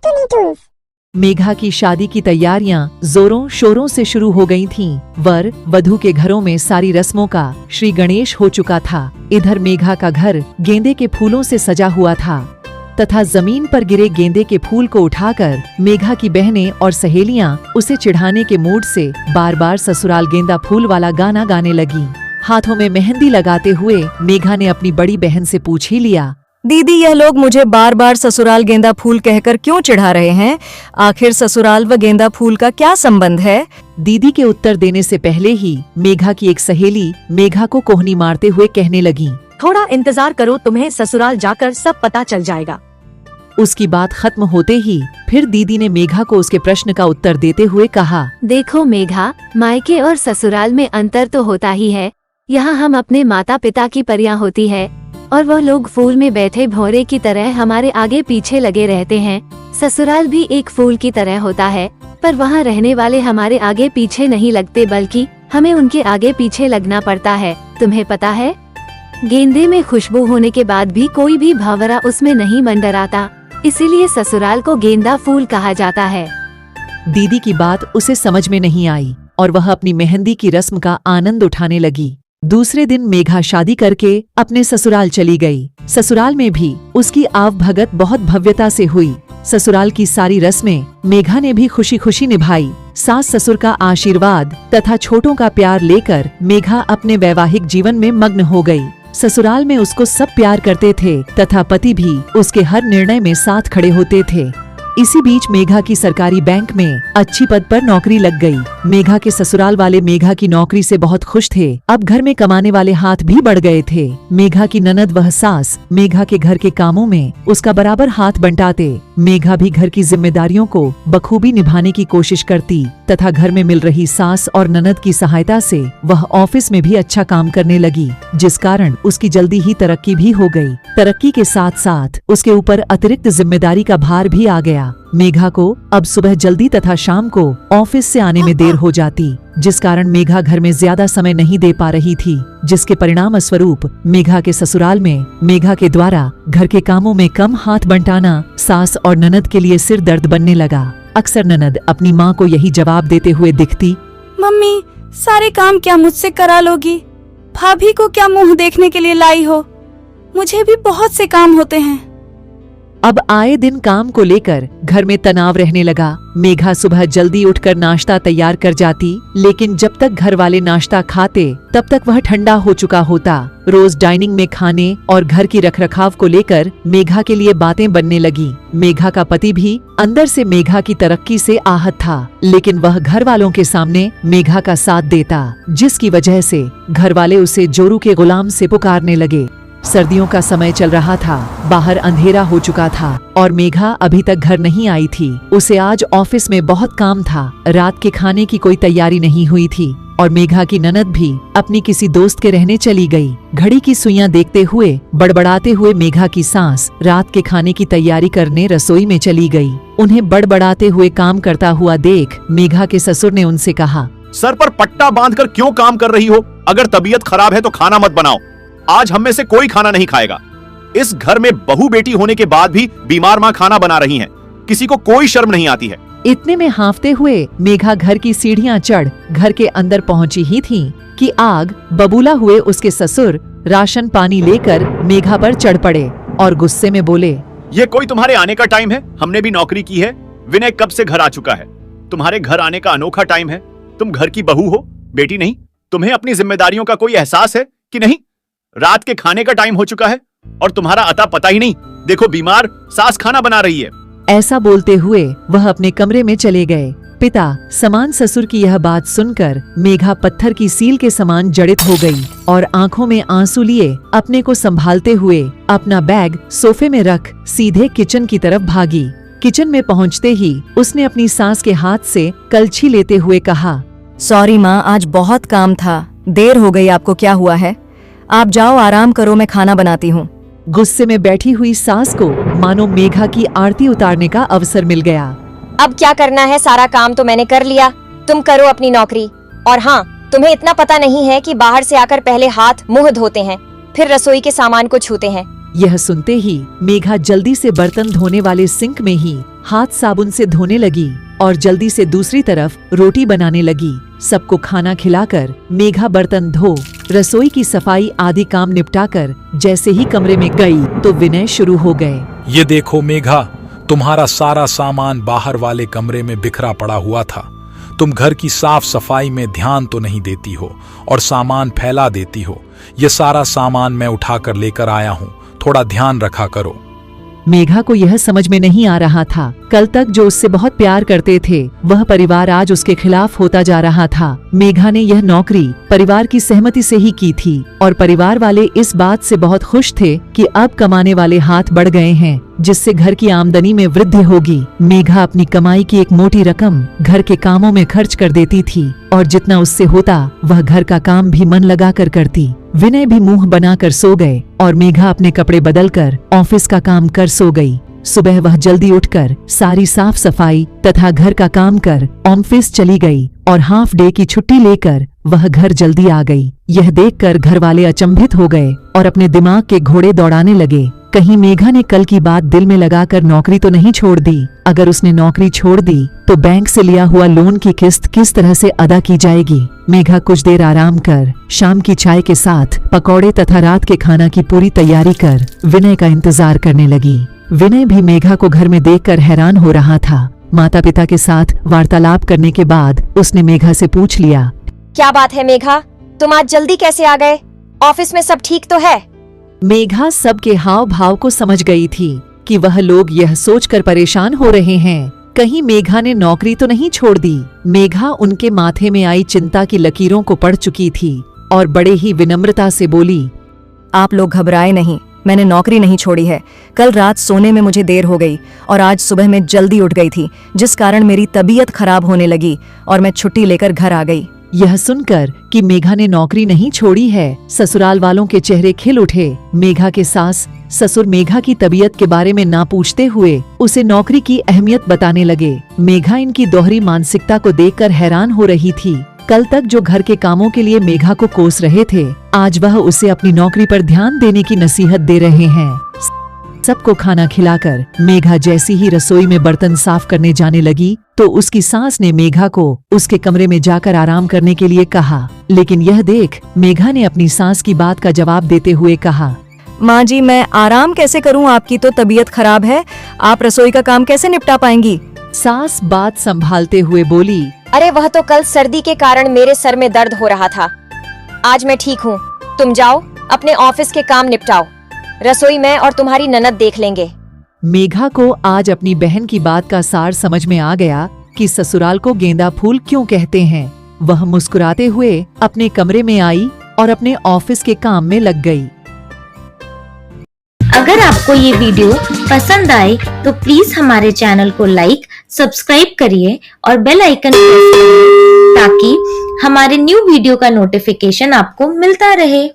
22। मेघा की शादी की तैयारियां जोरों शोरों से शुरू हो गई थीं। वर वधू के घरों में सारी रस्मों का श्री गणेश हो चुका था। इधर मेघा का घर गेंदे के फूलों से सजा हुआ था तथा जमीन पर गिरे गेंदे के फूल को उठाकर मेघा की बहनें और सहेलियां उसे चिढ़ाने के मूड से बार बार ससुराल गेंदा फूल वाला गाना गाने लगी। हाथों में मेहंदी लगाते हुए मेघा ने अपनी बड़ी बहन से पूछ ही लिया, दीदी यह लोग मुझे बार बार ससुराल गेंदा फूल कहकर क्यों चिढ़ा रहे हैं? आखिर ससुराल व गेंदा फूल का क्या संबंध है? दीदी के उत्तर देने से पहले ही मेघा की एक सहेली मेघा को कोहनी मारते हुए कहने लगी, थोड़ा इंतजार करो, तुम्हें ससुराल जाकर सब पता चल जाएगा। उसकी बात खत्म होते ही फिर दीदी ने मेघा को उसके प्रश्न का उत्तर देते हुए कहा, देखो मेघा, मायके और ससुराल में अंतर तो होता ही है। यहाँ हम अपने माता पिता की परियां होती है और वो लोग फूल में बैठे भौरे की तरह हमारे आगे पीछे लगे रहते हैं। ससुराल भी एक फूल की तरह होता है, पर वहाँ रहने वाले हमारे आगे पीछे नहीं लगते, बल्कि हमें उनके आगे पीछे लगना पड़ता है। तुम्हें पता है, गेंदे में खुशबू होने के बाद भी कोई भी भंवरा उसमें नहीं मंडराता, इसीलिए ससुराल को गेंदा फूल कहा जाता है। दीदी की बात उसे समझ में नहीं आई और वह अपनी मेहंदी की रस्म का आनंद उठाने लगी। दूसरे दिन मेघा शादी करके अपने ससुराल चली गई। ससुराल में भी उसकी आवभगत बहुत भव्यता से हुई। ससुराल की सारी रस्में मेघा ने भी खुशी खुशी निभाई। सास ससुर का आशीर्वाद तथा छोटों का प्यार लेकर मेघा अपने वैवाहिक जीवन में मग्न हो गई। ससुराल में उसको सब प्यार करते थे तथा पति भी उसके हर निर्णय में साथ खड़े होते थे। इसी बीच मेघा की सरकारी बैंक में अच्छी पद पर नौकरी लग गई। मेघा के ससुराल वाले मेघा की नौकरी से बहुत खुश थे। अब घर में कमाने वाले हाथ भी बढ़ गए थे। मेघा की ननद वह सास मेघा के घर के कामों में उसका बराबर हाथ बंटाते। मेघा भी घर की जिम्मेदारियों को बखूबी निभाने की कोशिश करती तथा घर में मिल रही सास और ननद की सहायता से वह ऑफिस में भी अच्छा काम करने लगी, जिस कारण उसकी जल्दी ही तरक्की भी हो गई। तरक्की के साथ साथ उसके ऊपर अतिरिक्त जिम्मेदारी का भार भी आ गया। मेघा को अब सुबह जल्दी तथा शाम को ऑफिस से आने में देर हो जाती, जिस कारण मेघा घर में ज्यादा समय नहीं दे पा रही थी, जिसके परिणाम स्वरूप मेघा के ससुराल में मेघा के द्वारा घर के कामों में कम हाथ बंटाना सास और ननद के लिए सिर दर्द बनने लगा। अक्सर ननद अपनी माँ को यही जवाब देते हुए दिखती, मम्मी सारे काम क्या मुझसे करा लोगी? भाभी को क्या मुंह देखने के लिए लाई हो? मुझे भी बहुत से काम होते हैं। अब आए दिन काम को लेकर घर में तनाव रहने लगा। मेघा सुबह जल्दी उठकर नाश्ता तैयार कर जाती, लेकिन जब तक घर वाले नाश्ता खाते तब तक वह ठंडा हो चुका होता। रोज डाइनिंग में खाने और घर की रखरखाव को लेकर मेघा के लिए बातें बनने लगी। मेघा का पति भी अंदर से मेघा की तरक्की से आहत था, लेकिन वह घर वालों के सामने मेघा का साथ देता, जिसकी वजह से घर वाले उसे जोरू के गुलाम से पुकारने लगे। सर्दियों का समय चल रहा था, बाहर अंधेरा हो चुका था और मेघा अभी तक घर नहीं आई थी। उसे आज ऑफिस में बहुत काम था। रात के खाने की कोई तैयारी नहीं हुई थी और मेघा की ननद भी अपनी किसी दोस्त के रहने चली गई। घड़ी की सुइयां देखते हुए बड़बड़ाते हुए मेघा की सास रात के खाने की तैयारी करने रसोई में चली गई। उन्हें बड़बड़ाते हुए काम करता हुआ देख मेघा के ससुर ने उनसे कहा, सर पर पट्टा बांधकर क्यों काम कर रही हो? अगर तबीयत खराब है तो खाना मत बनाओ। आज हम में से कोई खाना नहीं खाएगा। इस घर में बहू बेटी होने के बाद भी बीमार माँ खाना बना रही हैं। किसी को कोई शर्म नहीं आती है। इतने में हांफते हुए मेघा घर की सीढ़ियां चढ़ घर के अंदर पहुंची ही थी कि आग बबूला हुए उसके ससुर राशन पानी लेकर मेघा पर चढ़ पड़े और गुस्से में बोले, ये कोई तुम्हारे आने का टाइम है? हमने भी नौकरी की है। विनय कब से घर आ चुका है। तुम्हारे घर आने का अनोखा टाइम है। तुम घर की बहू हो, बेटी नहीं। तुम्हें अपनी जिम्मेदारियों का कोई एहसास है कि नहीं? रात के खाने का टाइम हो चुका है और तुम्हारा अता पता ही नहीं। देखो बीमार सास खाना बना रही है। ऐसा बोलते हुए वह अपने कमरे में चले गए। पिता समान ससुर की यह बात सुनकर मेघा पत्थर की सील के समान जड़ित हो गई और आंखों में आंसू लिए अपने को संभालते हुए अपना बैग सोफे में रख सीधे किचन की तरफ भागी। किचन में पहुंचते ही उसने अपनी सास के हाथ से कलछी लेते हुए कहा, सॉरी माँ, आज बहुत काम था, देर हो गई। आपको क्या हुआ है? आप जाओ आराम करो, मैं खाना बनाती हूँ। गुस्से में बैठी हुई सास को मानो मेघा की आरती उतारने का अवसर मिल गया। अब क्या करना है? सारा काम तो मैंने कर लिया, तुम करो अपनी नौकरी। और हाँ, तुम्हें इतना पता नहीं है कि बाहर से आकर पहले हाथ मुंह धोते हैं, फिर रसोई के सामान को छूते हैं। यह सुनते ही मेघा जल्दी से बर्तन धोने वाले सिंक में ही हाथ साबुन से धोने लगी और जल्दी से दूसरी तरफ रोटी बनाने लगी। सबको खाना खिलाकर मेघा बर्तन धो, रसोई की सफाई आदि काम निपटाकर जैसे ही कमरे में गई तो विनय शुरू हो गए। ये देखो मेघा, तुम्हारा सारा सामान बाहर वाले कमरे में बिखरा पड़ा हुआ था। तुम घर की साफ सफाई में ध्यान तो नहीं देती हो और सामान फैला देती हो। ये सारा सामान मैं उठाकर लेकर आया हूँ, थोड़ा ध्यान रखा करो। मेघा को यह समझ में नहीं आ रहा था, कल तक जो उससे बहुत प्यार करते थे वह परिवार आज उसके खिलाफ होता जा रहा था। मेघा ने यह नौकरी परिवार की सहमति से ही की थी और परिवार वाले इस बात से बहुत खुश थे कि अब कमाने वाले हाथ बढ़ गए हैं, जिससे घर की आमदनी में वृद्धि होगी। मेघा अपनी कमाई की एक मोटी रकम घर के कामों में खर्च कर देती थी और जितना उससे होता वह घर का काम भी मन लगाकर करती। विनय भी मुंह बनाकर सो गए और मेघा अपने कपड़े बदलकर ऑफिस का काम कर सो गई। सुबह वह जल्दी उठकर सारी साफ सफाई तथा घर का काम कर ऑफिस चली गई और हाफ डे की छुट्टी लेकर वह घर जल्दी आ गई। यह देखकर घर वाले अचंभित हो गए और अपने दिमाग के घोड़े दौड़ाने लगे। कहीं मेघा ने कल की बात दिल में लगाकर नौकरी तो नहीं छोड़ दी। अगर उसने नौकरी छोड़ दी तो बैंक से लिया हुआ लोन की किस्त किस तरह से अदा की जाएगी। मेघा कुछ देर आराम कर शाम की चाय के साथ पकौड़े तथा रात के खाना की पूरी तैयारी कर विनय का इंतजार करने लगी। विनय भी मेघा को घर में देखकर हैरान हो रहा था। माता पिता के साथ वार्तालाप करने के बाद उसने मेघा से पूछ लिया, क्या बात है मेघा, तुम आज जल्दी कैसे आ गए? ऑफिस में सब ठीक तो है? मेघा सबके हाव भाव को समझ गई थी कि वह लोग यह सोचकर परेशान हो रहे हैं कहीं मेघा ने नौकरी तो नहीं छोड़ दी। मेघा उनके माथे में आई चिंता की लकीरों को पढ़ चुकी थी और बड़े ही विनम्रता से बोली, आप लोग घबराए नहीं, मैंने नौकरी नहीं छोड़ी है। कल रात सोने में मुझे देर हो गई और आज सुबह मैं जल्दी उठ गई थी, जिस कारण मेरी तबीयत खराब होने लगी और मैं छुट्टी लेकर घर आ गई। यह सुनकर कि मेघा ने नौकरी नहीं छोड़ी है, ससुराल वालों के चेहरे खिल उठे। मेघा के सास ससुर मेघा की तबीयत के बारे में ना पूछते हुए उसे नौकरी की अहमियत बताने लगे। मेघा इनकी दोहरी मानसिकता को देखकर हैरान हो रही थी। कल तक जो घर के कामों के लिए मेघा को कोस रहे थे, आज वह उसे अपनी नौकरी पर ध्यान देने की नसीहत दे रहे हैं। सबको खाना खिलाकर मेघा जैसी ही रसोई में बर्तन साफ करने जाने लगी तो उसकी सास ने मेघा को उसके कमरे में जाकर आराम करने के लिए कहा। लेकिन यह देख मेघा ने अपनी सास की बात का जवाब देते हुए कहा, माँ जी, मैं आराम कैसे करूँ, आपकी तो तबीयत खराब है, आप रसोई का काम कैसे निपटा पाएंगी? सास बात संभालते हुए बोली, अरे वह तो कल सर्दी के कारण मेरे सर में दर्द हो रहा था, आज मैं ठीक हूँ। तुम जाओ अपने ऑफिस के काम निपटाओ, रसोई में और तुम्हारी ननद देख लेंगे। मेघा को आज अपनी बहन की बात का सार समझ में आ गया कि ससुराल को गेंदा फूल क्यों कहते हैं। वह मुस्कुराते हुए अपने कमरे में आई और अपने ऑफिस के काम में लग गई। अगर आपको ये वीडियो पसंद आए तो प्लीज हमारे चैनल को लाइक, सब्सक्राइब करिए और बेल आइकन प्रेस करिए ताकि हमारे न्यू वीडियो का नोटिफिकेशन आपको मिलता रहे।